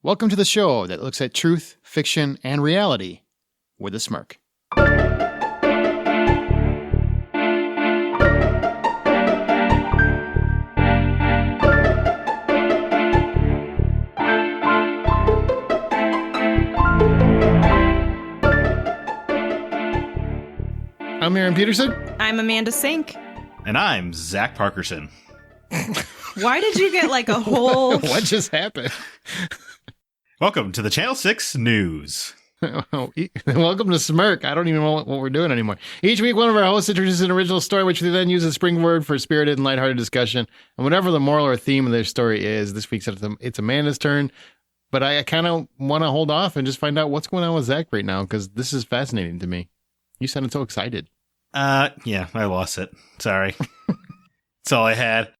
Welcome to the show that looks at truth, fiction, and reality with a smirk. I'm Aaron Peterson. I'm Amanda Sink. And I'm Zach Parkerson. Why did you get like a whole... What just happened? Welcome to the Channel 6 News. Welcome to Smirk. I don't even know what we're doing anymore. Each week, one of our hosts introduces an original story, which we then use as a springboard for spirited and lighthearted discussion. And whatever the moral or theme of their story is, this week's it's Amanda's turn. But I kind of want to hold off and just find out what's going on with Zach right now, because this is fascinating to me. You sounded so excited. Yeah, I lost it. Sorry. That's all I had.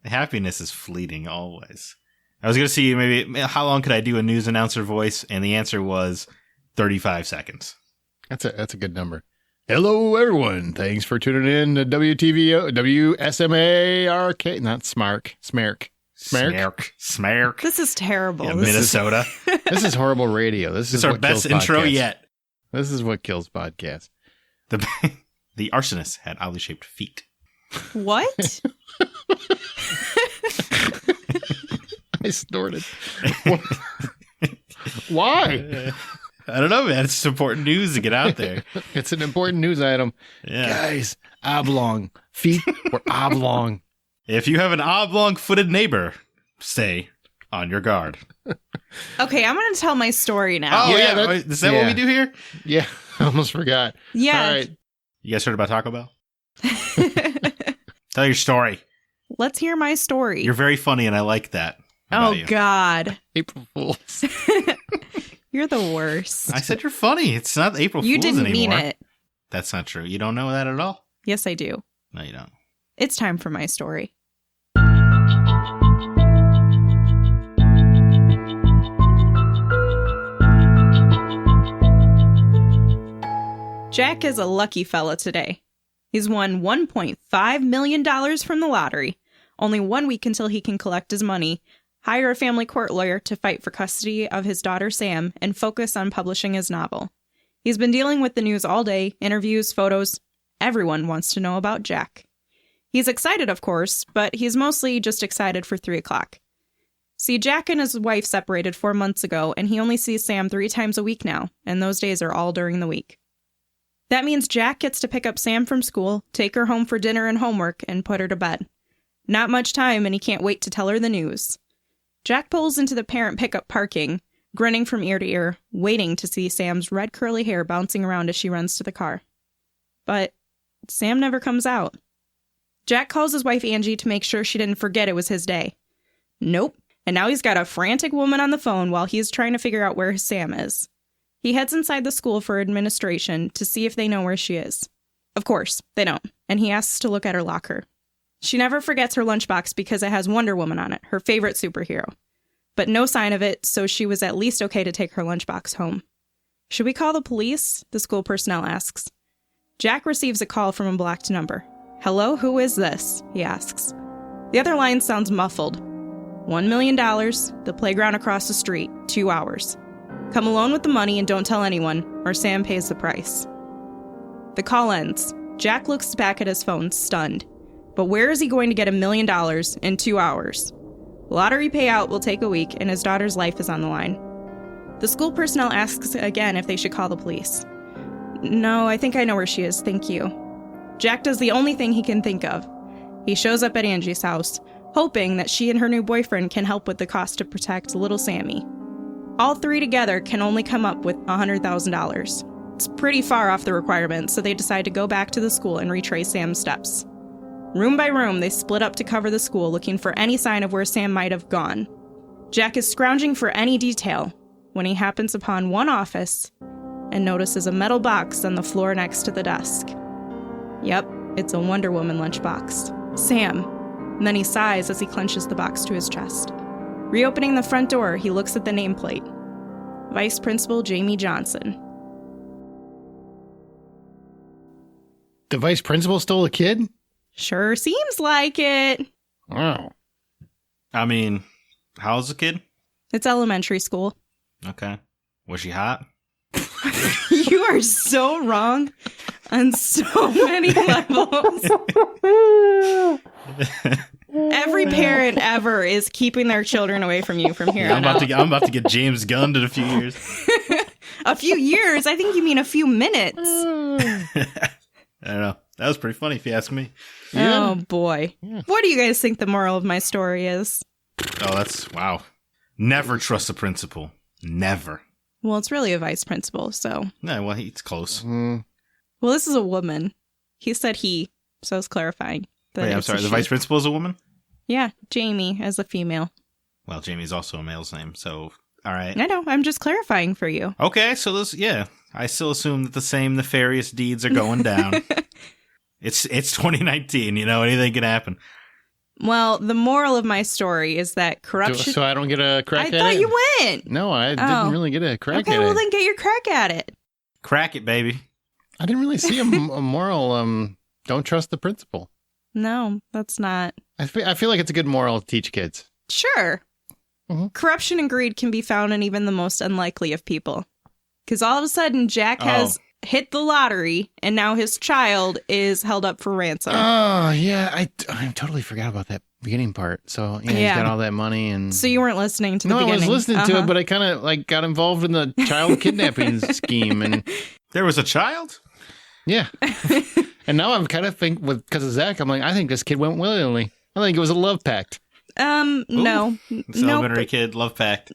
Happiness is fleeting always. I was going to see maybe how long could I do a news announcer voice, and the answer was 35 seconds. That's a good number. Hello, everyone. Thanks for tuning in to WTVO, WSMARK, not Smirk. Smirk. This is terrible. Yeah, Minnesota. This is horrible radio. This is our best intro yet. This is what kills podcasts. The arsonist had oddly shaped feet. What? I snorted. Why? I don't know, man. It's important news to get out there. It's an important news item. Yeah. Guys, oblong. Feet were oblong. If you have an oblong-footed neighbor, stay on your guard. Okay, I'm going to tell my story now. Oh, yeah. Is that what we do here? Yeah, I almost forgot. Yeah. All right. You guys heard about Taco Bell? Tell your story. Let's hear my story. You're very funny, and I like that. Oh, you. God. April Fools. You're the worst. I said you're funny. It's not April Fools anymore. You didn't mean it. That's not true. You don't know that at all? Yes, I do. No, you don't. It's time for my story. Jack is a lucky fella today. He's won $1.5 million from the lottery. Only 1 week until he can collect his money, hire a family court lawyer to fight for custody of his daughter Sam, and focus on publishing his novel. He's been dealing with the news all day, interviews, photos. Everyone wants to know about Jack. He's excited, of course, but he's mostly just excited for 3 o'clock. See, Jack and his wife separated 4 months ago, and he only sees Sam 3 times a week now, and those days are all during the week. That means Jack gets to pick up Sam from school, take her home for dinner and homework, and put her to bed. Not much time, and he can't wait to tell her the news. Jack pulls into the parent pickup parking, grinning from ear to ear, waiting to see Sam's red curly hair bouncing around as she runs to the car. But Sam never comes out. Jack calls his wife Angie to make sure she didn't forget it was his day. Nope, and now he's got a frantic woman on the phone while he's trying to figure out where Sam is. He heads inside the school for administration to see if they know where she is. Of course, they don't, and he asks to look at her locker. She never forgets her lunchbox because it has Wonder Woman on it, her favorite superhero. But no sign of it, so she was at least okay to take her lunchbox home. Should we call the police? The school personnel asks. Jack receives a call from a blocked number. Hello, who is this? He asks. The other line sounds muffled. $1 million, the playground across the street, 2 hours. Come alone with the money and don't tell anyone, or Sam pays the price. The call ends. Jack looks back at his phone, stunned. But where is he going to get $1 million in 2 hours? Lottery payout will take a week, and his daughter's life is on the line. The school personnel asks again if they should call the police. No, I think I know where she is, thank you. Jack does the only thing he can think of. He shows up at Angie's house, hoping that she and her new boyfriend can help with the cost to protect little Sammy. All 3 together can only come up with $100,000. It's pretty far off the requirement, so they decide to go back to the school and retrace Sam's steps. Room by room, they split up to cover the school, looking for any sign of where Sam might have gone. Jack is scrounging for any detail when he happens upon one office and notices a metal box on the floor next to the desk. Yep, it's a Wonder Woman lunchbox. Sam. And then he sighs as he clenches the box to his chest. Reopening the front door, he looks at the nameplate. Vice Principal Jamie Johnson. The vice principal stole a kid? Sure seems like it. Wow. I mean, how's the kid? It's elementary school. Okay. Was she hot? You are so wrong on so many levels. Every parent ever is keeping their children away from you from here I'm on about out. I'm about to get James gunned in a few years. A few years? I think you mean a few minutes. I don't know. That was pretty funny if you ask me. Yeah. Oh, boy. Yeah. What do you guys think the moral of my story is? Oh, that's wow. Never trust the principal. Never. Well, it's really a vice principal, so. No, well, he's close. Mm. Well, this is a woman. He said he, so it's clarifying. that Wait, I'm it's a sorry. The she. vice principal is a woman? Yeah, Jamie as a female. Well, Jamie's also a male's name, so all right. I know, I'm just clarifying for you. Okay, so this, yeah. I still assume that the same nefarious deeds are going down. It's 2019, anything can happen. Well, the moral of my story is that corruption... So I don't get a crack I at it? thought you went! No, I Oh. didn't really get a crack Okay, at well it. then get your crack at it. Crack it, baby. I didn't really see a moral, don't trust the principal. No, that's not... I feel like it's a good moral to teach kids. Sure. Mhm. Corruption and greed can be found in even the most unlikely of people. Because all of a sudden, Jack has hit the lottery, and now his child is held up for ransom. Oh, yeah. I totally forgot about that beginning part. So, yeah, he's Yeah. got all that money. And So you weren't listening to the No, I beginning? was listening to Uh-huh. it, but I kind of got involved in the child kidnapping scheme. And There was a child? yeah. And now I'm kind of because of Zach, I'm like, I think this kid went willingly. I think it was a love pact. No. It's Nope. elementary kid, love pact.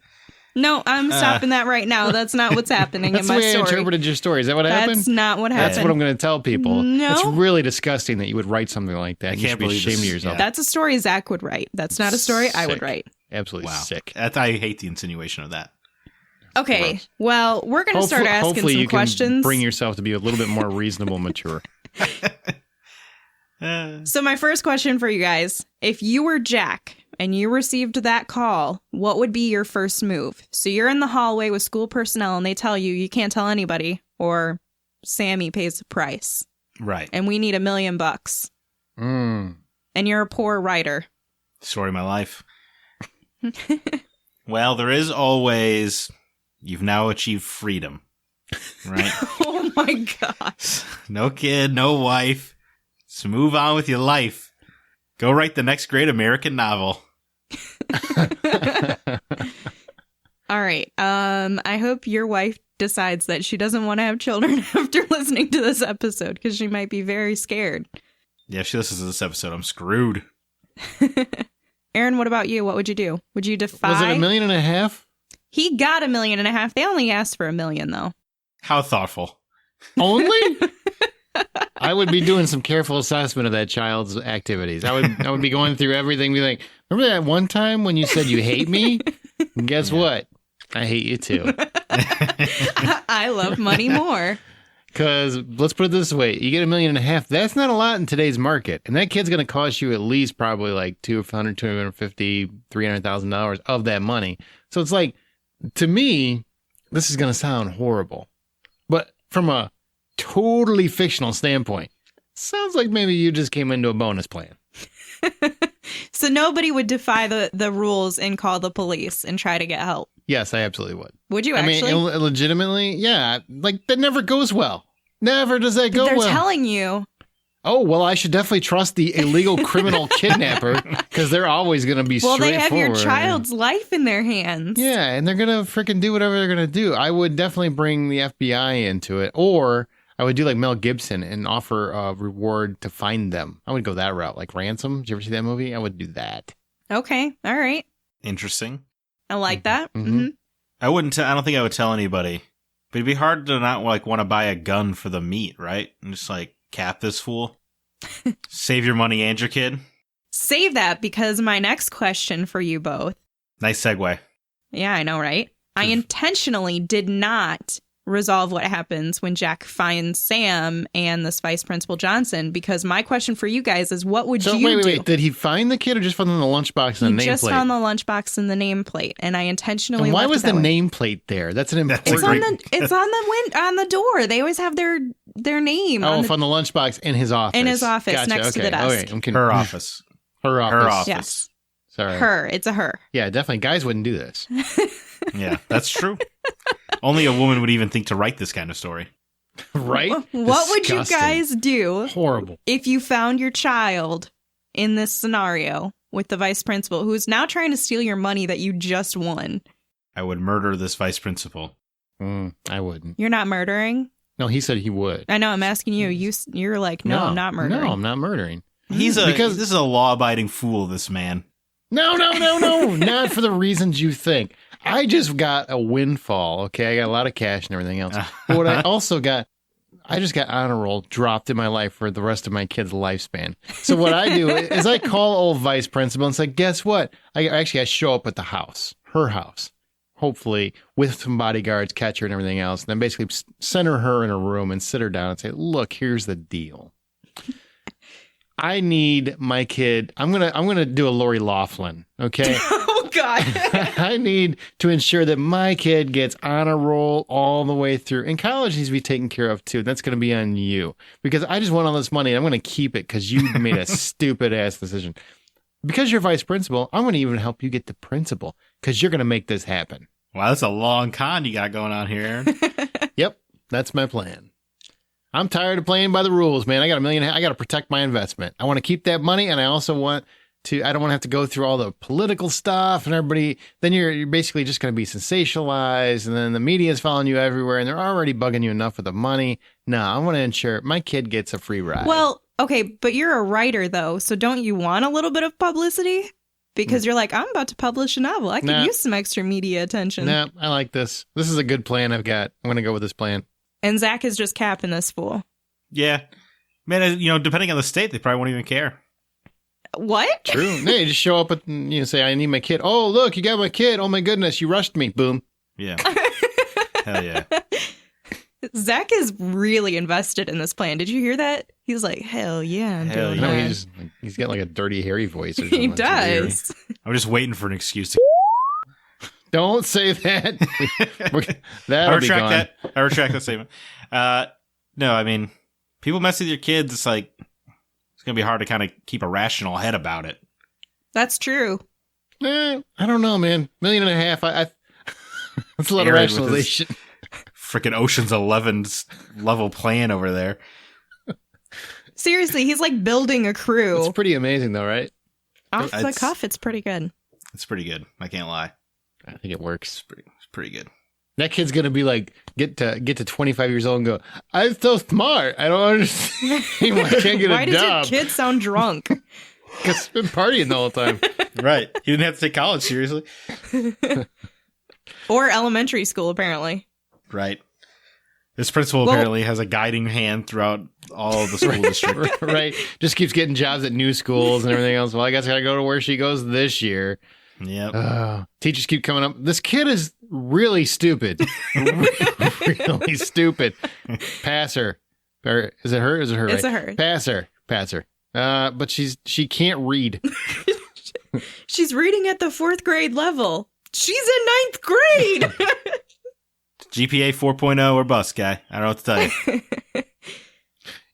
No, I'm stopping that right now. That's not what's happening That's in the my way I story. interpreted your story. Is that what happened? That's not what That's happened. what I'm going to tell people. No. It's really disgusting that you would write something like that. I You can't should be believe ashamed this- of yourself. yeah. That's a story Zach would write. That's not a story I would Sick. write. Absolutely Wow. sick. I hate the insinuation of that. Okay, well, we're going to start asking Hopefully some you questions. can bring yourself to be a little bit more reasonable, mature. So my first question for you guys, if you were Jack and you received that call, what would be your first move? So you're in the hallway with school personnel and they tell you can't tell anybody or Sammy pays the price Right. and we need $1 million Mm. and you're a poor writer. Story of my life. Well, there is always, you've now achieved freedom. Right? Oh my gosh. No kid, no wife. Just move on with your life. Go write the next great American novel. All right. I hope your wife decides that she doesn't want to have children after listening to this episode because she might be very scared. Yeah, if she listens to this episode, I'm screwed. Aaron, what about you? What would you do? Would you defy? Was it $1.5 million? He got $1.5 million. They only asked for $1 million, though. How thoughtful. Only? I would be doing some careful assessment of that child's activities. I would be going through everything, be like, remember that one time when you said you hate me? And guess what? I hate you too. I love money more. Because let's put it this way, you get $1.5 million. That's not a lot in today's market, and that kid's going to cost you at least probably like $200,000, $250,000, $300,000 of that money. So it's like, to me, this is going to sound horrible, but from a totally fictional standpoint, sounds like maybe you just came into a bonus plan. So nobody would defy the rules and call the police and try to get help. Yes, I absolutely would. Would you I actually? mean, legitimately, yeah. Like, that never goes well. Never does that go They're well. telling you. Oh, well, I should definitely trust the illegal criminal kidnapper because they're always going to be Well, they straightforward. have your child's life in their hands. Yeah, and they're going to freaking do whatever they're going to do. I would definitely bring the FBI into it, or I would do like Mel Gibson and offer a reward to find them. I would go that route, like Ransom. Did you ever see that movie? I would do that. Okay. All right. Interesting. I like that. Mhm. Mm-hmm. I don't think I would tell anybody. But it'd be hard to not like want to buy a gun for the meat, right? And just like cap this fool. Save your money and your kid. Save that because my next question for you both. Nice segue. Yeah, I know, right? I intentionally did not resolve what happens when Jack finds Sam and this Vice Principal Johnson because my question for you guys is what would So, you do? wait. Did he find the kid or just found the lunchbox He and the just nameplate? found the lunchbox and the nameplate, and I intentionally. And why left was it the that way. nameplate there? That's an That's a It's important... on the on the door. They always have their name. Oh, on the, from the lunchbox in his office. In his office, Gotcha, next to the okay. desk. Okay, I'm Her office. Her office. Her office. Yes. Sorry. Her. It's a her. Yeah, definitely. Guys wouldn't do this. Yeah, that's true. Only a woman would even think to write this kind of story. Right? What would you Disgusting. guys do Horrible. if you found your child in this scenario with the vice principal who's now trying to steal your money that you just won? I would murder this vice principal. I wouldn't. You're not murdering? No, he said he would. I know, I'm asking you. You're like, no, I'm not murdering. No, I'm not murdering. This is a law-abiding fool, this man. No, not for the reasons you think. I just got a windfall, okay? I got a lot of cash and everything else. But what I also got, I just got honor roll dropped in my life for the rest of my kids' lifespan. So what I do is I call old vice principal and say, guess what? I show up at the house, her house, hopefully with some bodyguards, catch her and everything else. And then basically center her in a room and sit her down and say, look, here's the deal. I need my kid. I'm gonna do a Lori Loughlin, okay? Oh, God. I need to ensure that my kid gets honor roll all the way through. And college needs to be taken care of, too. That's going to be on you. Because I just want all this money, and I'm going to keep it because you made a stupid-ass decision. Because you're vice principal, I'm going to even help you get the principal because you're going to make this happen. Wow, that's a long con you got going on here, Aaron. Yep, that's my plan. I'm tired of playing by the rules, man. I got I got to protect my investment. I want to keep that money, and I also want to. I don't want to have to go through all the political stuff and everybody. Then you're basically just going to be sensationalized, and then the media is following you everywhere, and they're already bugging you enough with the money. No, I want to ensure my kid gets a free ride. Well, okay, but you're a writer, though, so don't you want a little bit of publicity? Because you're like, I'm about to publish a novel. I could use some extra media attention. No, I like this. This is a good plan I've got. I'm going to go with this plan. And Zach is just capping this fool. Yeah. Man, depending on the state, they probably won't even care. What? True. No, you just show up and say, I need my kid. Oh, look, you got my kid. Oh, my goodness, you rushed me. Boom. Yeah. Hell yeah. Zach is really invested in this plan. Did you hear that? He's like, hell yeah, I'm Hell doing yeah. No, that. he's got like a dirty, hairy voice or something. He It's weird. does. I'm just waiting for an excuse to... Don't say that. I That'll be gone. retract that statement. No, I mean, people mess with your kids. It's like, it's going to be hard to kind of keep a rational head about it. That's true. I don't know, man. $1.5 million. That's a lot of Aaron with his rationalization. Freaking Ocean's 11's level plan over there. Seriously, he's like building a crew. It's pretty amazing, though, right? Off the It's- cuff, it's pretty good. It's pretty good. I can't lie. I think it works. It's pretty good. That kid's gonna be like, get to 25 years old and go, I'm so smart. I don't understand why I can't get Why a does job. your kid sound drunk? Because he's been partying the whole time. Right. You didn't have to take college seriously. Or elementary school, apparently. Right. This principal apparently has a guiding hand throughout all of the school district. Right. Just keeps getting jobs at new schools and everything else. Well, I guess I gotta go to where she goes this year. Yep. Teachers keep coming up. This kid is really stupid. Really stupid. Pass her. Or is it her? Is it her? It's right? a her. Pass her. Pass her. But she can't read. She's reading at the 4th grade level. She's in 9th grade. GPA 4.0 or bust, guy. I don't know what to tell you.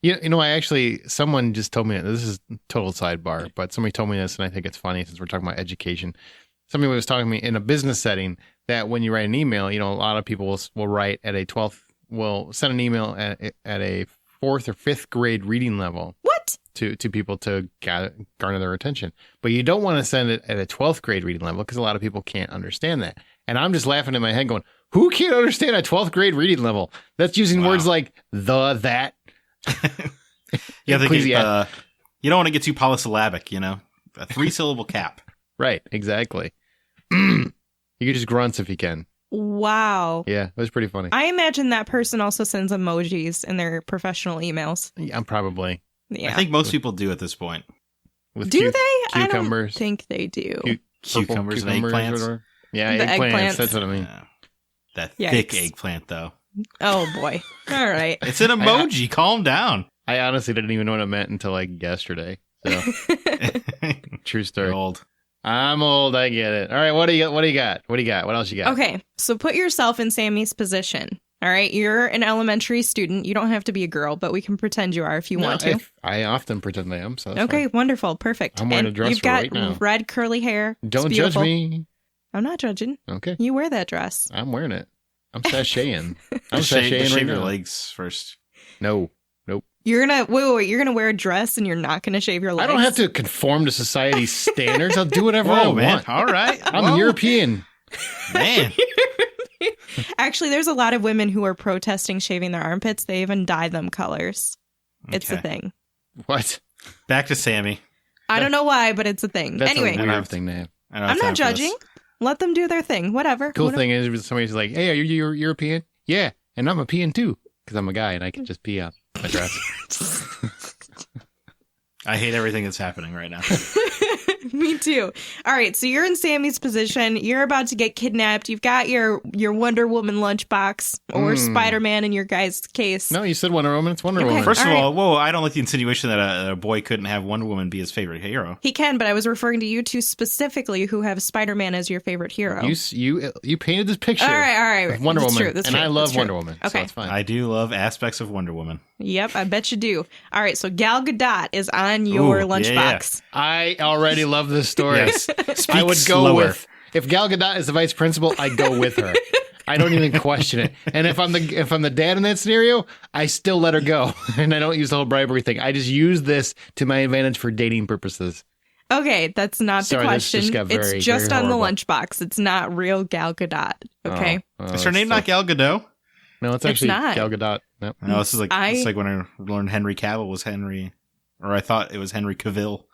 You know, someone just told me, this is total sidebar, but somebody told me this, and I think it's funny since we're talking about education. Somebody was talking to me in a business setting that when you write an email, a lot of people will write at will send an email at a 4th or 5th grade reading level. What? To people to garner their attention. But you don't want to send it at a 12th grade reading level because a lot of people can't understand that. And I'm just laughing in my head going, who can't understand a 12th grade reading level? That's using words like that. You don't want to get too polysyllabic, a 3-syllable cap. Right, exactly. You could just grunts if you can. Wow. Yeah, it was pretty funny. I imagine that person also sends emojis in their professional emails. Yeah, probably. Yeah. I think most people do at this point. With Do they? cucumbers. I don't think they do. Cucumbers and eggplants. Whatever. Yeah, The eggplants. eggplants. That's what I mean. Yeah. That Yikes. thick eggplant, though. Oh, boy. All right. It's an emoji. Calm down. I honestly didn't even know what it meant until like yesterday. So true story. You're old. I'm old. I get it. All right. What do you got? What do you got? What else you got? Okay. So put yourself in Sammy's position. All right, you're an elementary student. You don't have to be a girl, but we can pretend you are if you want to. I often pretend I am. So that's Okay, fine. wonderful, perfect. I'm wearing And a dress you've for got right now. red curly hair. It's Don't judge beautiful. me. I'm not judging. Okay. You wear that dress. I'm wearing it. I'm sashaying. I'm Shave, sashaying right shave your now. legs first. No. Nope. You're gonna wait. You're gonna wear a dress and you're not gonna shave your legs. I don't have to conform to society's standards. I'll do whatever I Whoa, man. want. All right. I'm Whoa. European. Man. Actually, there's a lot of women who are protesting shaving their armpits. They even dye them colors. It's a Okay. thing. What? Back to Sammy. I don't know why, but it's a thing. That's Anyway, a weird thing to have. I don't have I'm time not for this. judging. Let them do their thing. Whatever. Cool Whatever. thing is when somebody's like, hey, are you European? Yeah. And I'm a peeing too. Because I'm a guy and I can just pee out my dress. I hate everything that's happening right now. Me too. All right, so you're in Sammy's position. You're about to get kidnapped. You've got your Wonder Woman lunchbox or Spider-Man in your guy's case. No, you said Wonder Woman. It's Wonder Okay. Woman. First of All right. all, whoa, I don't like the insinuation that a boy couldn't have Wonder Woman be his favorite hero. He can, but I was referring to you two specifically who have Spider-Man as your favorite hero. You painted this picture. All right. Of Wonder That's Woman. true, that's and true, I love that's true. Wonder Woman. So Okay. it's fine. I do love aspects of Wonder Woman. Yep, I bet you do. All right, so Gal Gadot is on your Ooh, lunchbox. I already love this story. Yes. I would go slower. with if Gal Gadot is the vice principal, I'd go with her. I don't even question it. And if I'm the dad in that scenario, I still let her go, and I don't use the whole bribery thing. I just use this to my advantage for dating purposes. Okay, that's not Sorry, the this question. just got very, it's just very on the horrible. lunchbox. It's not real Gal Gadot. Okay. Is her name not Gal Gadot? No, it's actually not. Gal Gadot. Nope. No, this is like I- it's like when I learned Henry Cavill was Henry, or I thought it was Henry Cavill.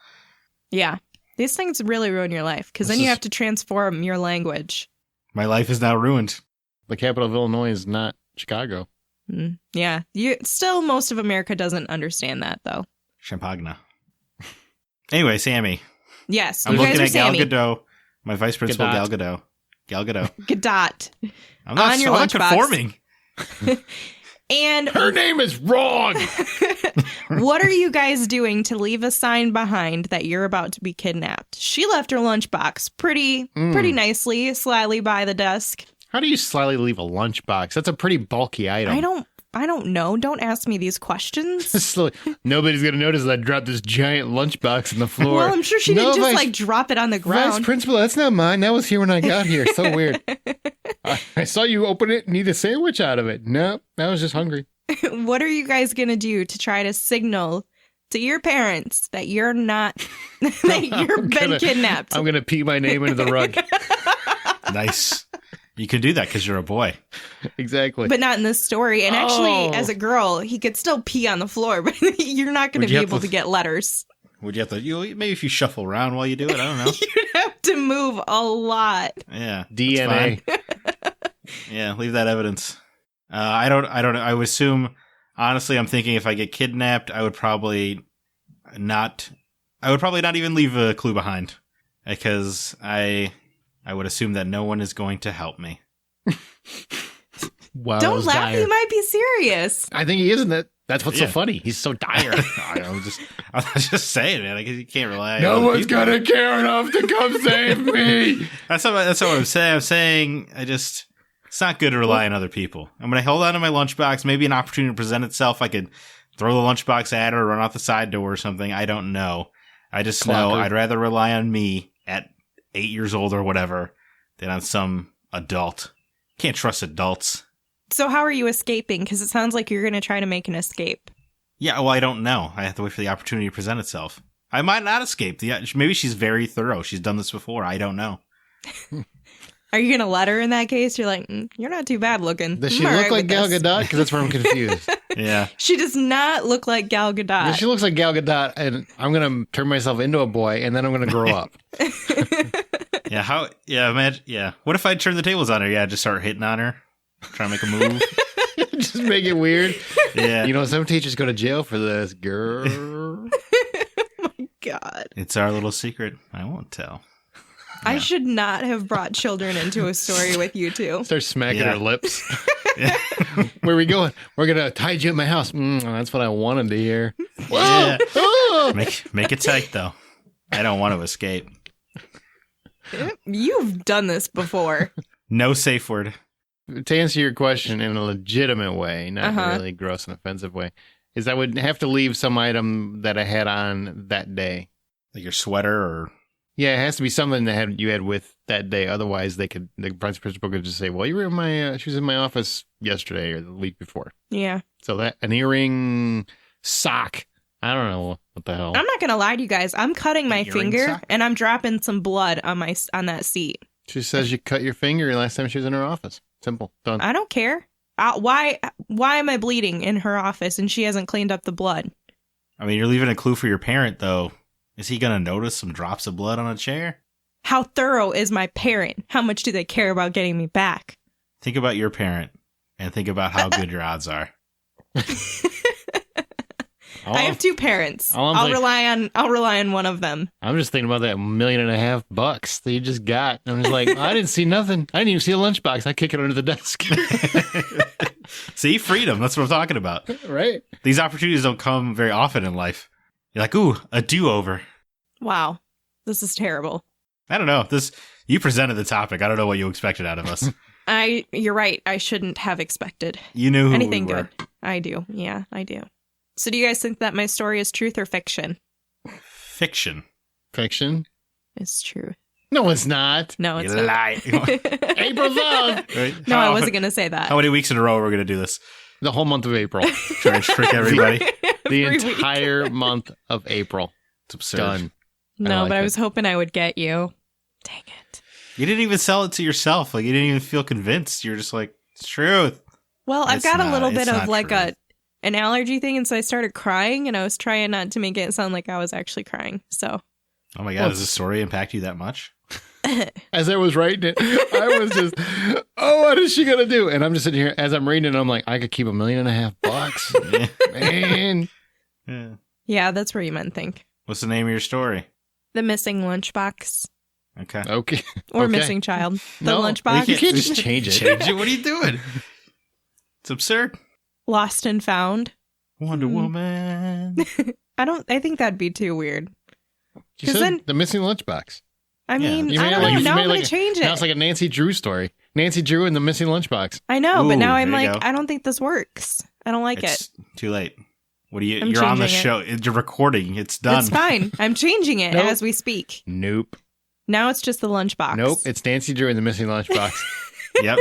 Yeah. These things really ruin your life because This then you is- have to transform your language. My life is now ruined. The capital of Illinois is not Chicago. Yeah. Still, most of America doesn't understand that, though. Champagne. Anyway, Sammy. Yes, I'm you guys looking are at Gal Sammy. Gadot, my vice principal, Gadot. Gal Gadot. Gal Gadot. Gadot. I'm not, On your I'm not lunchbox. conforming. And Her name is wrong. what are you guys doing to leave a sign behind that you're about to be kidnapped? She left her lunchbox pretty nicely, slyly by the desk. How do you slyly leave a lunchbox? That's a pretty bulky item. I don't know. Don't ask me these questions. Slowly. Nobody's gonna notice that I dropped this giant lunchbox on the floor. Well, I'm sure she No, didn't just vice- like drop it on the Vice ground. principal, that's not mine. That was here when I got here. So weird. I saw you open it and eat a sandwich out of it. No, I was just hungry. What are you guys going to do to try to signal to your parents that you're not, that you've been kidnapped? I'm gonna pee my name into the rug. Nice. You can do that because you're a boy. Exactly. But not in this story. And actually, Oh. as a girl, he could still pee on the floor, but you're not going Would to you be have able to- to get letters. Would you have to? Maybe if you shuffle around while you do it. I don't know. You'd have to move a lot. Yeah. that's DNA. fine. Yeah. Leave that evidence. I don't. I would assume. Honestly, I'm thinking if I get kidnapped, I would probably not. I would probably not even leave a clue behind, because I would assume that no one is going to help me. Wow. that Don't was laugh. dire. You might be serious. I think he isn't it. That's what's so Yeah. funny. He's so dire. I'm just saying, man. Like, you can't rely. No on other one's people. gonna care enough to come save me. That's what I'm saying. I'm saying it's not good to rely on other people. I'm going to hold on to my lunchbox. Maybe an opportunity to present itself. I could throw the lunchbox at her, run out the side door or something. I don't know. I just know Clocker. I'd rather rely on me at 8 years old or whatever than on some adult. Can't trust adults. So how are you escaping? Because it sounds like you're going to try to make an escape. Yeah, well, I don't know. I have to wait for the opportunity to present itself. I might not escape. Maybe she's very thorough. She's done this before. I don't know. Are you going to let her in that case? You're like, you're not too bad looking. Does I'm she all look right like with Gal this." Gadot? Because that's where I'm confused. Yeah. She does not look like Gal Gadot. She looks like Gal Gadot, and I'm gonna turn myself into a boy, and then I'm gonna grow up. Yeah, how? Yeah, imagine. Yeah, what if I turn the tables on her? Yeah, just start hitting on her, try to make a move. Just make it weird. Yeah, You know, some teachers go to jail for this, girl. God. it's our little secret. I won't tell. I should not have brought children into a story with you two. Start smacking Yeah. her lips. Yeah. Where are we going? We're gonna hide you at my house. That's what I wanted to hear. Yeah. Oh! Make it tight though. I don't want to escape. You've done this before. No safe word. to answer your question in a legitimate way, not in a really gross and offensive way, is I would have to leave some item that I had on that day. Like your sweater or... Yeah, it has to be something that you had with that day. Otherwise, the principal could just say, well, you were in my, she was in my office yesterday or the week before. Yeah. So that, an earring, sock, I don't know what the hell. I'm not going to lie to you guys. I'm cutting my finger sock? and I'm dropping some blood on that seat. She says you cut your finger last time she was in her office. Simple. Done. I don't care. Why am I bleeding in her office and she hasn't cleaned up the blood? I mean, you're leaving a clue for your parent, though. Is he going to notice some drops of blood on a chair? How thorough is my parent? How much do they care about getting me back? Think about your parent and think about how good your odds are. I have two parents. I'll rely on one of them. I'm just thinking about that $1.5 million that you just got. I'm just like, I didn't see nothing. I didn't even see a lunchbox. I kick it under the desk. See, freedom. That's what I'm talking about. Right. These opportunities don't come very often in life. You're like, ooh, a do-over. Wow. This is terrible. I don't know. You presented the topic. I don't know what you expected out of us. You're right. I shouldn't have expected. You knew who anything we were. Good. I do. Yeah, I do. So do you guys think that my story is truth or fiction? Fiction. Fiction? It's truth. No, it's not. No, it's you not. lie. April love. Right? No, I wasn't going to say that. How many weeks in a row are we going to do this? The whole month of April. Try and trick everybody. The Every week. entire month of April. It's absurd. Done. No, like but I it. was hoping I would get you. Dang it. You didn't even sell it to yourself. Like, you didn't even feel convinced. You're just like, it's truth. Well, I've It's got a not- little it's bit of not like true. an allergy thing, and so I started crying, and I was trying not to make it sound like I was actually crying. So Oh my God, Well, does this story impact you that much? As I was writing it, I was just, oh, what is she going to do? And I'm just sitting here, as I'm reading it, I'm like, I could keep $1.5 million. Man. Yeah. yeah, that's where you meant think. What's the name of your story? The Missing Lunchbox Okay. Okay. or Okay. Missing Child. The No, Lunchbox. you can't just change it. Change it? What are you doing? It's absurd. Lost and Found. Wonder Woman. I think that'd be too weird. She 'Cause said then- the missing lunchbox. I Yeah. mean, You I made it don't like- know. you Now made I'm it going like to change Now it. it's like a Nancy Drew story. Nancy Drew and the missing lunchbox. I know, but Ooh, now I'm there you like, go. I don't think this works. I don't like It's too late. What are you? I'm You're on the changing it. show. You're recording. It's it. done. It's fine. I'm changing it Nope. as we speak. Nope. Now it's just the lunchbox. Nope. It's Nancy Drew and the missing lunchbox. Yep.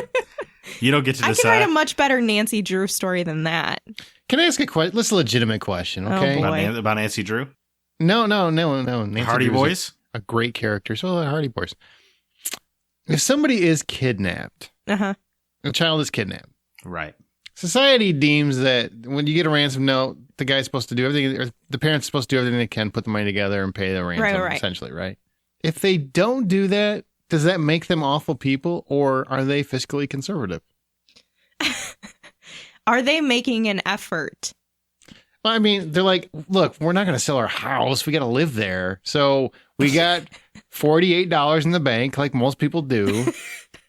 You don't get to I can write decide. a much better Nancy Drew story than that. Can I ask a question? Let's a legitimate question, okay? Oh, boy. About Nancy Drew? No. Nancy Hardy Drew's Boys? a great character. So are the Hardy Boys. If somebody is kidnapped, Uh-huh. a child is kidnapped, Right. society deems that when you get a ransom note, the guy's supposed to do everything, or the parent's supposed to do everything they can, put the money together and pay the ransom, Right. essentially, right? If they don't do that, does that make them awful people, or are they fiscally conservative? Are they making an effort? Well, I mean, they're like, look, we're not going to sell our house. We got to live there. So we got $48 in the bank, like most people do.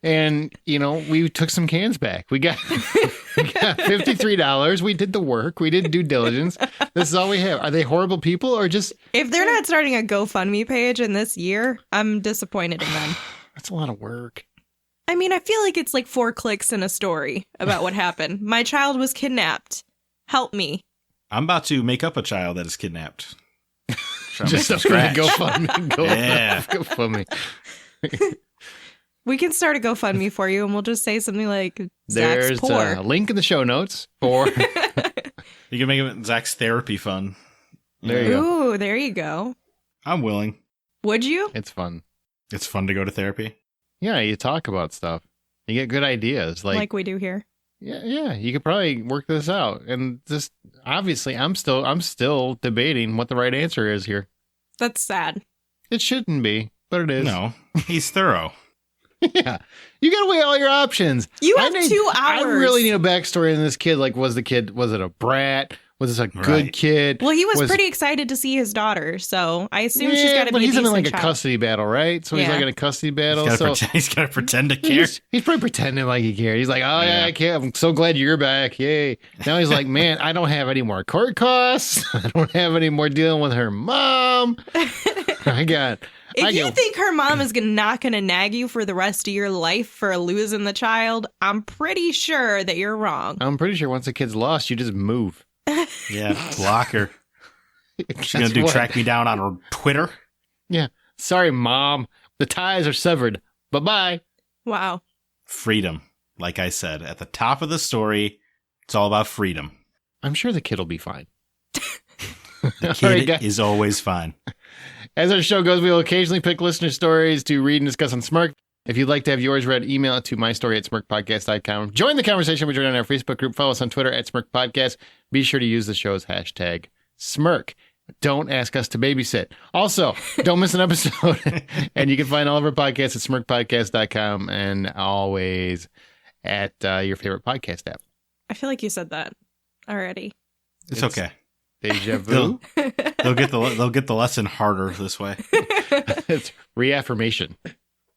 And, we took some cans back. We got $53. We did the work. We did due diligence. This is all we have. Are they horrible people or just... If they're not starting a GoFundMe page in this year, I'm disappointed in them. That's a lot of work. I mean, I feel like it's like 4 clicks in a story about what happened. My child was kidnapped. Help me. I'm about to make up a child that is kidnapped. Just from something to scratch. GoFundMe. Yeah. GoFundMe. We can start a GoFundMe for you, and we'll just say something like, Zach's There's poor. a link in the show notes for... You can make it Zach's therapy fund. There you go. Ooh, there you go. I'm willing. Would you? It's fun. It's fun to go to therapy. Yeah, you talk about stuff. You get good ideas. Like we do here. Yeah, you could probably work this out. And just obviously, I'm still debating what the right answer is here. That's sad. It shouldn't be, but it is. No, he's thorough. Yeah, you gotta weigh all your options. You have 2 I hours. really need a backstory on this kid. Like, was it a brat? Was this a good Right. kid? Well, he was pretty excited to see his daughter, so I assume she's got to but be a he's in decent like a child. custody battle, right? So he's Yeah. like in a custody battle. He's got to pretend to care. He's probably pretending like he cared. He's like, oh, yeah, Yeah. I care. I'm so glad you're back. Yay. Now he's like, man, I don't have any more court costs. I don't have any more dealing with her mom. If you think her mom is not going to nag you for the rest of your life for losing the child, I'm pretty sure that you're wrong. I'm pretty sure once a kid's lost, you just move. Yeah, block her. She's going to track me down on her Twitter. Yeah. Sorry, Mom. The ties are severed. Bye-bye. Wow. Freedom. Like I said, at the top of the story, it's all about freedom. I'm sure the kid will be fine. The kid is always fine. As our show goes, we will occasionally pick listener stories to read and discuss on Smirk. If you'd like to have yours read, email it to mystory@smirkpodcast.com. Join the conversation. We join on our Facebook group. Follow us on Twitter @smirkpodcast. Be sure to use the show's hashtag Smirk. Don't ask us to babysit. Also, don't miss an episode. And you can find all of our podcasts at smirkpodcast.com and always at your favorite podcast app. I feel like you said that already. It's okay. Deja vu. They'll get the lesson harder this way. It's reaffirmation.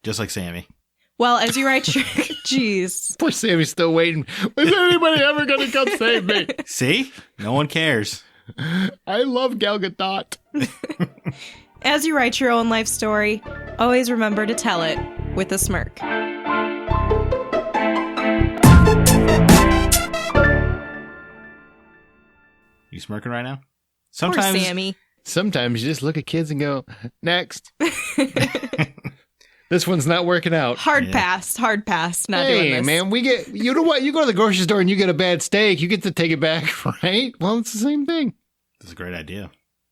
Just like Sammy. Well, as you write your... Jeez. Poor Sammy's still waiting. Is anybody ever going to come save me? See? No one cares. I love Gal Gadot. As you write your own life story, always remember to tell it with a smirk. You smirking right now? Poor Sammy. Sometimes you just look at kids and go, next. This one's not working out. Hard pass. Not doing this. Man, you know what? You go to the grocery store and you get a bad steak. You get to take it back, right? Well, it's the same thing. That's a great idea.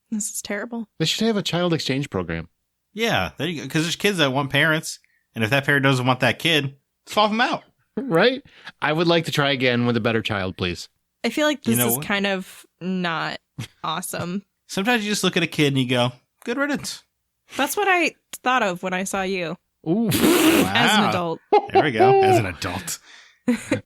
This is terrible. They should have a child exchange program. Yeah, there you go. Because there's kids that want parents. And if that parent doesn't want that kid, swap them out. Right? I would like to try again with a better child, please. I feel like this is kind of not awesome. Sometimes you just look at a kid and you go, good riddance. That's what I thought of when I saw you. Ooh. Wow. As an adult. There we go. As an adult.